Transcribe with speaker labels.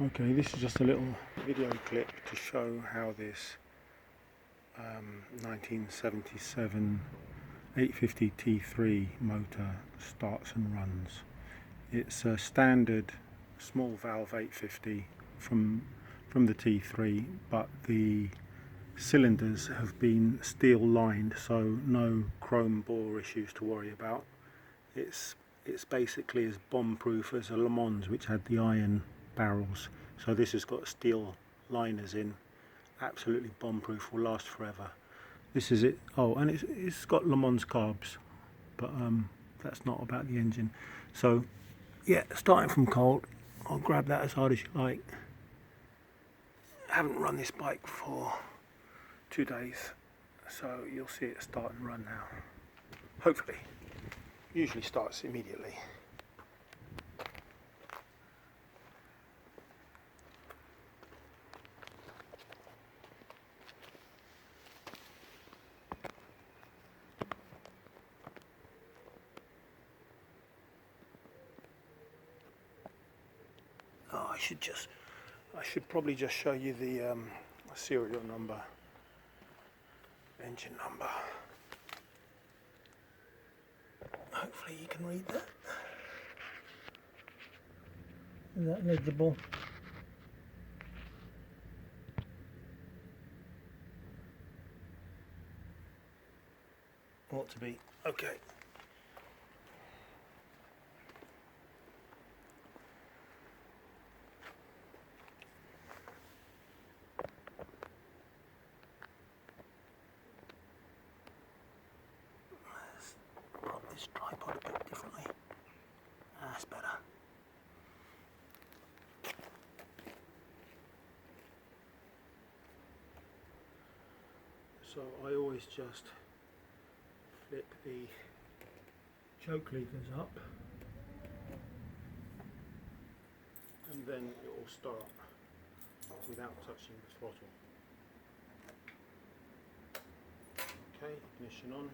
Speaker 1: Okay, this is just a little video clip to show how this 1977 850 T3 motor starts and runs. It's a standard small valve 850 from the T3, but the cylinders have been steel lined, so no chrome bore issues to worry about. It's basically as bomb proof as a LeMans, which had the iron barrels. So this has got steel liners in, absolutely bomb proof, will last forever. This is it. Oh, and it's got LeMans carbs, but that's not about the engine. So yeah, starting from cold, I'll grab that as hard as you like. I haven't run this bike for 2 days, so you'll see it start and run now. Hopefully. Usually starts immediately. Oh, I should probably just show you the serial number, engine number. Hopefully you can read that. Is that legible? Ought to be. Okay. Let's prop this tripod a bit differently. That's better. So I always just flip the choke levers up, and then it will start without touching the throttle. Okay, ignition on.